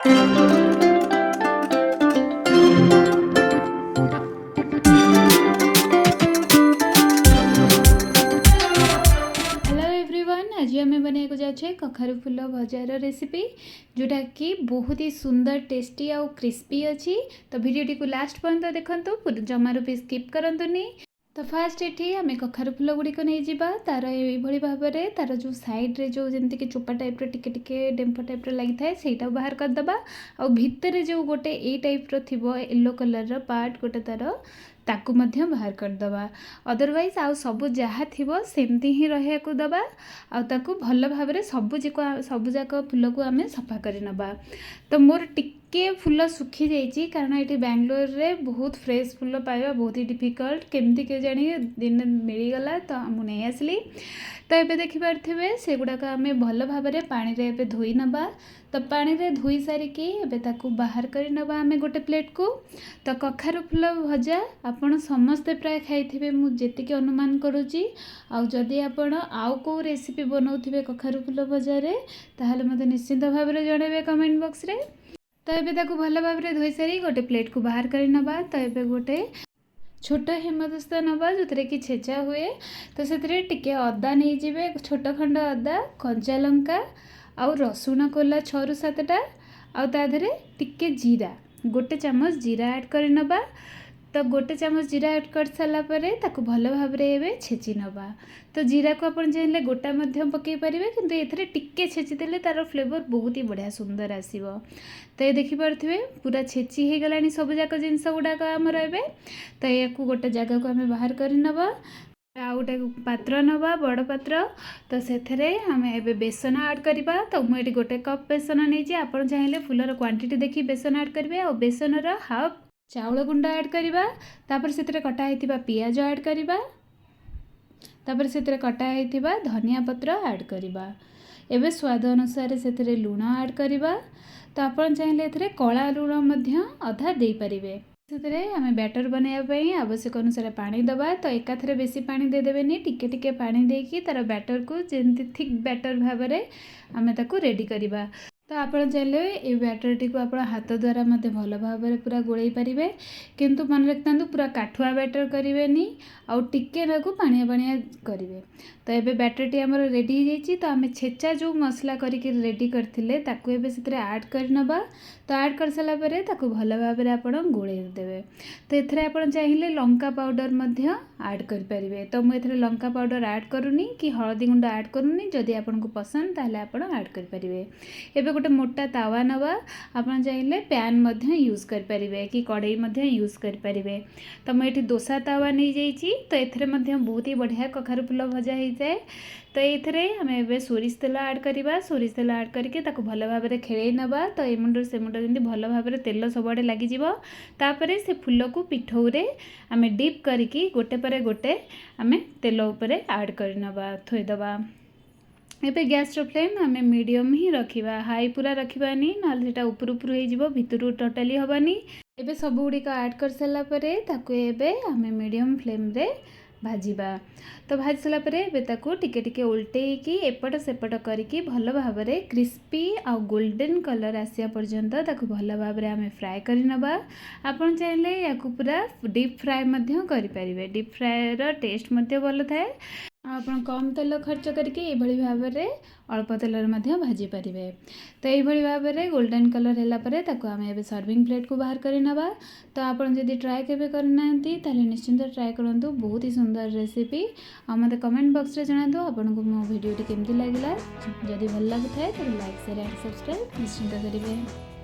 आज आम बनाया जाए कखारु फूल भजार रेसिपी जोटा कि बहुत ही सुंदर टेस्टी आउ क्रिस्पी अच्छी। तो वीडियो को लास्ट पर्यंत देखो, जमारू भी स्किप करंतुनी। तो फास्ट ये आम कखारु फूल गुड़िक नहीं जावा तार ये भाव में तार जो साइड्रे जो जमती कि चोपा टाइप टिके डेम्फ टाइप लगी थाए से बाहर करदे। आ भितर जो गोटे ये टाइप थी येलो कलर पार्ट गोटे ताकू मध्य बाहर करदे। अदरवाइज आउ सब जहाँ थी सेमती ही रहा दबा आकु भल भाव में सबूक फूल को आम सफा कर नबा। तो मोर टिके फूल सुखी जाइए कारण ये बेंगलोर रे बहुत फ्रेश फूल पाइबा बहुत ही डिफिकल्ट केमती के जानी दिन मिलगला तो मुझे नहीं आसली। तो ये देखिपे से गुड़ाक आम भल भाव में पानी रे धोई नबा। तो पानी रे धोई सारिकी एबे बाहर कर नबा आम गोटे प्लेट को। तो कखारु फूल भजा आपण समस्ते प्राय खाई मुझे अनुमान करुच्ची। आदि आपण आउ को रेसिपी बनाऊे कखारु फूल भजा ताहले मते निश्चिंत भाव में जनइबे कमेंट बॉक्स रे। तो ये भल भाव में धोई सारी गोटे प्लेट को बाहर कर नबा। तो ये गोटे छोट हेमदस्ता नबा जो कि छेचा हुए। तो से टिके अदा नहीं जीवे छोट खंड अदा कंचा लंका आउ रसुण कोला 6 ରୁ 7टा आउ ताधरे टिके जीरा गोटे चामच जीरा ऐड कर नबा। तो गोटे चामच जीरा ऐड कर सारा परे ताकू भल भाव में छेची नबा। तो जीरा को आपण चाहिए गोटा मध्यम पकई पारे किंतु एथरे टिके छेची देले तार फ्लेवर बहुत ही बढ़िया सुंदर आसीबो। तो ये देखि पारथिबे पूरा छेची हो गलानी सब जाक जिनस गुड़ाक आमर एबे। तो या गोटे जगह को आम बाहर कर नबा। आ गोटे पात्र नबा बड़ पात्र। तो से आम ए बेसन ऐड करवा। तो मुझे गोटे कप बेसन नहीं आपड़ चाहिए फूलर क्वांटिटी देखी बेसन ऐड करेंगे। और बेसन हाफ चाउल गुंड ऐड करवा। तापर से कटा होता पियाज ऐड करवा। तापर से कटा होता धनिया पत्र ऐड करवा। एवं स्वाद अनुसार से लुण ऐड करवा। तो आपड़ चाहिए कला लुण अधा दे पारे। से आम बैटर बनायापी आवश्यक अनुसार पानी दबा। तो एकाथरे बेसी पानी देदेवेनि टिके टिके पानी देकी तार बैटर को जमती थिक बैटर भाव में आम ताको रेडी करवा। तो आप चाहिए ये बैटर टी को आप हाथ द्वारा मत भल भाव में पूरा गोल पारे किंतु मन रखता पूरा काठुआ बैटर करेनि आउ टिके नाकू पानिया पानिया करेंगे। तो ये बैटर टी आमर रेडी हो जाइए। तो आम छेचा जो मसला करके रेडी करते ताकू एबे से ऐड कर नबा। तो ऐड कर सारा परे ताकू भल भाव में आप गोले देवे। तो ये आप चाहिए लंका पाउडर मध्य ऐड करें। तो मुझे लंका पाउडर ऐड करूनी कि हलदी गुंड ऐड करूनी जदि आपको पसंद ताहले आपण ऐड करें। एबे गोटे मोटा तावा नवा आप चाहिए पैन मध्य यूज करें कि कड़ई मध्य यूज करें। तो मुझे डोसा तावा नहीं जाइए। तो ये बहुत ही बढ़िया कखारु फूल भजा हो जाए। तो ये आम ए सोरिष तेल ऐड करवा। सोरिष तेल ऐड करके भल भाव में खेल नबा। तो ए मुंड से मुंड जमी भल भाव में तेल सबुआड़े लगिज। तापर से फूल को पिठौरे आम डीप करके गोटे पर गोटे आम तेल उपर ऐड कर नबा थोईदबा। एबे गैस फ्लेम आम मीडियम ही रखा हाई पूरा रखानी ना उपर उपर हो भितर टोटाली हबानी। एबे सब गुड़िक ऐड कर सारा ताकू आम मीडियम फ्लेम रे भाजवा। तो भाज सारापर टिके टिके उल्टेकी एपट सेपट करके भल भाव में क्रिस्पी आउ गोल्डन कलर आसिया पर्यंत ताकू भल भाव में आम फ्राए कर नबा। आपन चाहिए या पूरा डीप फ्राए करें। डीप फ्राए टेस्ट भल थाए। आप कम तेल खर्च करके भाव में अल्प तेल भाजी पारे। तो ये भाव में गोल्डन कलर है आम ए सर्विंग प्लेट को बाहर कर नबा। तो आप जब ट्राए केबे करना ताले निश्चिंत ट्राए करूँ बहुत ही सुंदर रेसिपी। आ मते कमेंट बॉक्स रे जणातु आपको मो वीडियो केमती लगिला। जदि भल लगी थाए तो लाइक शेयर एंड सब्सक्राइब निश्चिंत करेंगे।